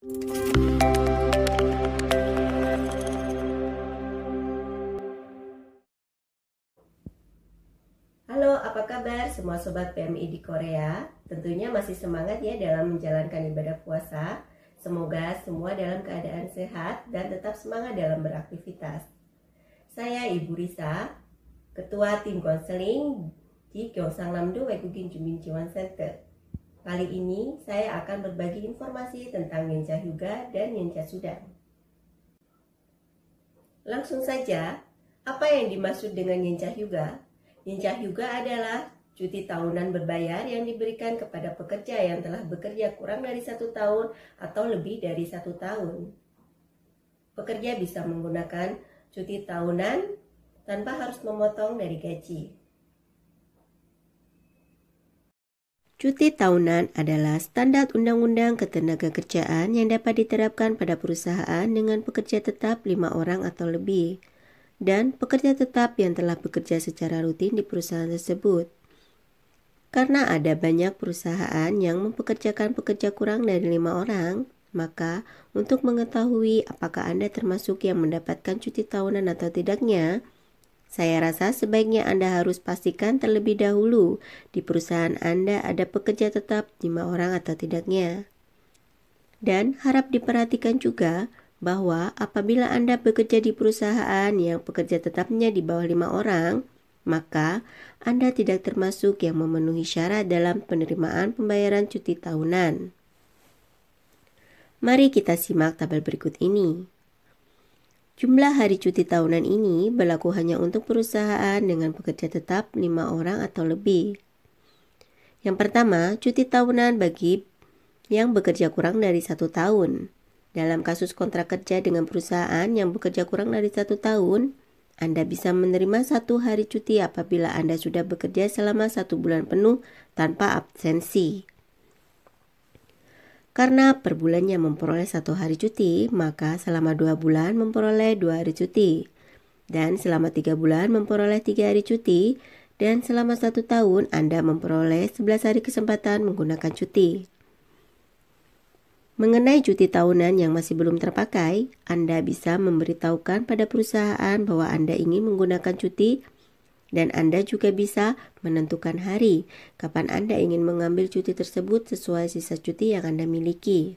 Halo, apa kabar semua Sobat PMI di Korea? Tentunya masih semangat ya dalam menjalankan ibadah puasa. Semoga semua dalam keadaan sehat dan tetap semangat dalam beraktivitas. Saya Ibu Risa, Ketua Tim Konseling di Gyeongsangnam-do Waegugin Jumin Jiwon Center. Kali ini saya akan berbagi informasi tentang Yeonja Hyuga dan Yeonja Sudang. Langsung saja, apa yang dimaksud dengan Yeonja Hyuga? Yeonja Hyuga adalah cuti tahunan berbayar yang diberikan kepada pekerja yang telah bekerja kurang dari 1 tahun atau lebih dari 1 tahun. Pekerja bisa menggunakan cuti tahunan tanpa harus memotong dari gaji. Cuti tahunan adalah standar undang-undang ketenagakerjaan yang dapat diterapkan pada perusahaan dengan pekerja tetap 5 orang atau lebih, dan pekerja tetap yang telah bekerja secara rutin di perusahaan tersebut. Karena ada banyak perusahaan yang mempekerjakan pekerja kurang dari 5 orang, maka untuk mengetahui apakah Anda termasuk yang mendapatkan cuti tahunan atau tidaknya, saya rasa sebaiknya Anda harus pastikan terlebih dahulu di perusahaan Anda ada pekerja tetap 5 orang atau tidaknya. Dan harap diperhatikan juga bahwa apabila Anda bekerja di perusahaan yang pekerja tetapnya di bawah 5 orang, maka Anda tidak termasuk yang memenuhi syarat dalam penerimaan pembayaran cuti tahunan. Mari kita simak tabel berikut ini. Jumlah hari cuti tahunan ini berlaku hanya untuk perusahaan dengan pekerja tetap 5 orang atau lebih. Yang pertama, cuti tahunan bagi yang bekerja kurang dari 1 tahun. Dalam kasus kontrak kerja dengan perusahaan yang bekerja kurang dari 1 tahun, Anda bisa menerima 1 hari cuti apabila Anda sudah bekerja selama 1 bulan penuh tanpa absensi. Karena per bulannya memperoleh 1 hari cuti, maka selama 2 bulan memperoleh 2 hari cuti. Dan selama 3 bulan memperoleh 3 hari cuti. Dan selama 1 tahun Anda memperoleh 11 hari kesempatan menggunakan cuti. Mengenai cuti tahunan yang masih belum terpakai, Anda bisa memberitahukan pada perusahaan bahwa Anda ingin menggunakan cuti, dan Anda juga bisa menentukan hari kapan Anda ingin mengambil cuti tersebut sesuai sisa cuti yang Anda miliki.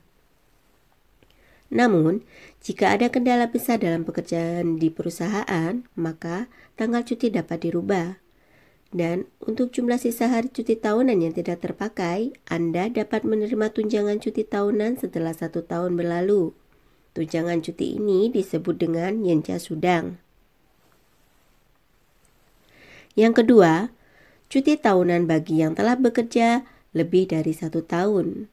Namun, jika ada kendala besar dalam pekerjaan di perusahaan, maka tanggal cuti dapat dirubah. Dan untuk jumlah sisa hari cuti tahunan yang tidak terpakai, Anda dapat menerima tunjangan cuti tahunan setelah 1 tahun berlalu. Tunjangan cuti ini disebut dengan Yeonja Sudang. Yang kedua, cuti tahunan bagi yang telah bekerja lebih dari 1 tahun.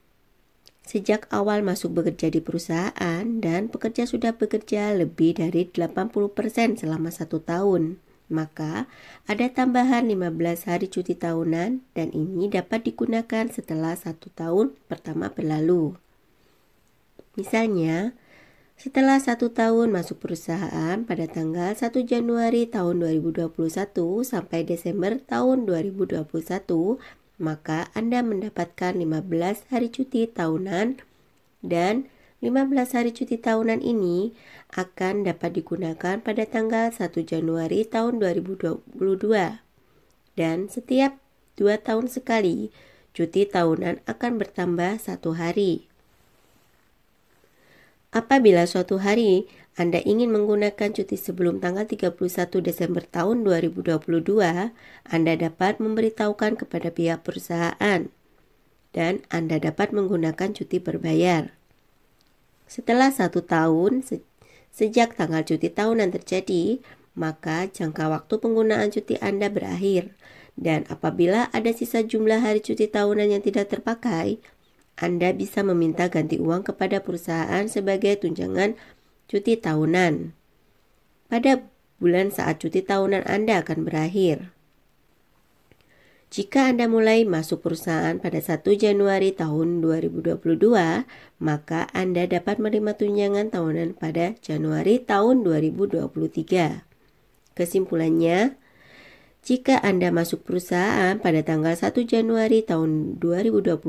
Sejak awal masuk bekerja di perusahaan dan pekerja sudah bekerja lebih dari 80% selama 1 tahun, maka ada tambahan 15 hari cuti tahunan dan ini dapat digunakan setelah 1 tahun pertama berlalu. Misalnya, setelah 1 tahun masuk perusahaan pada tanggal 1 Januari tahun 2021 sampai Desember tahun 2021, maka Anda mendapatkan 15 hari cuti tahunan, dan 15 hari cuti tahunan ini akan dapat digunakan pada tanggal 1 Januari tahun 2022. Dan setiap 2 tahun sekali, cuti tahunan akan bertambah 1 hari. Apabila suatu hari Anda ingin menggunakan cuti sebelum tanggal 31 Desember tahun 2022, Anda dapat memberitahukan kepada pihak perusahaan dan Anda dapat menggunakan cuti berbayar. Setelah 1 tahun sejak tanggal cuti tahunan terjadi, maka jangka waktu penggunaan cuti Anda berakhir. Dan apabila ada sisa jumlah hari cuti tahunan yang tidak terpakai, Anda bisa meminta ganti uang kepada perusahaan sebagai tunjangan cuti tahunan pada bulan saat cuti tahunan Anda akan berakhir. Jika Anda mulai masuk perusahaan pada 1 Januari tahun 2022, maka Anda dapat menerima tunjangan tahunan pada Januari tahun 2023. Kesimpulannya, Jika Anda masuk perusahaan pada tanggal 1 Januari tahun 2021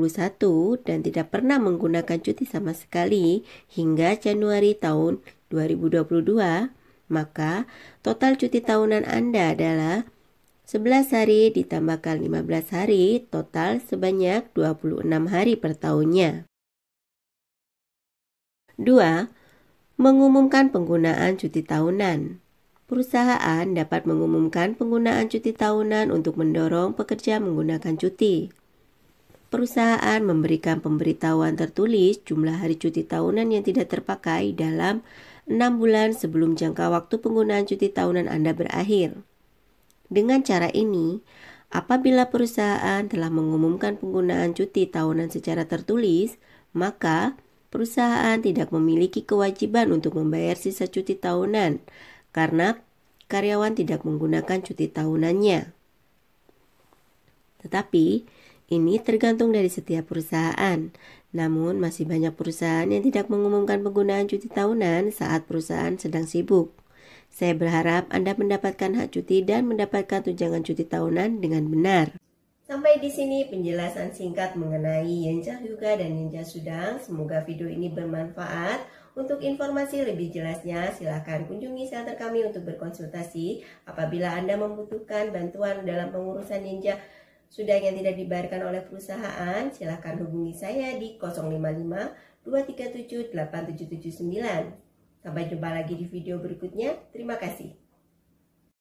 dan tidak pernah menggunakan cuti sama sekali hingga Januari tahun 2022, maka total cuti tahunan Anda adalah 11 hari ditambahkan 15 hari, total sebanyak 26 hari per tahunnya. 2. Mengumumkan penggunaan cuti tahunan. Perusahaan dapat mengumumkan penggunaan cuti tahunan untuk mendorong pekerja menggunakan cuti. Perusahaan memberikan pemberitahuan tertulis jumlah hari cuti tahunan yang tidak terpakai dalam 6 bulan sebelum jangka waktu penggunaan cuti tahunan Anda berakhir. Dengan cara ini, apabila perusahaan telah mengumumkan penggunaan cuti tahunan secara tertulis, maka perusahaan tidak memiliki kewajiban untuk membayar sisa cuti tahunan karena karyawan tidak menggunakan cuti tahunannya. Tetapi, ini tergantung dari setiap perusahaan. Namun, masih banyak perusahaan yang tidak mengumumkan penggunaan cuti tahunan saat perusahaan sedang sibuk. Saya berharap Anda mendapatkan hak cuti dan mendapatkan tunjangan cuti tahunan dengan benar. Sampai di sini penjelasan singkat mengenai Yenja Hyuga dan Yenja Sudang. Semoga video ini bermanfaat. Untuk informasi lebih jelasnya, silakan kunjungi shelter kami untuk berkonsultasi. Apabila Anda membutuhkan bantuan dalam pengurusan Yenja Sudang yang tidak dibayarkan oleh perusahaan, silakan hubungi saya di 055 237 8779. Sampai jumpa lagi di video berikutnya. Terima kasih.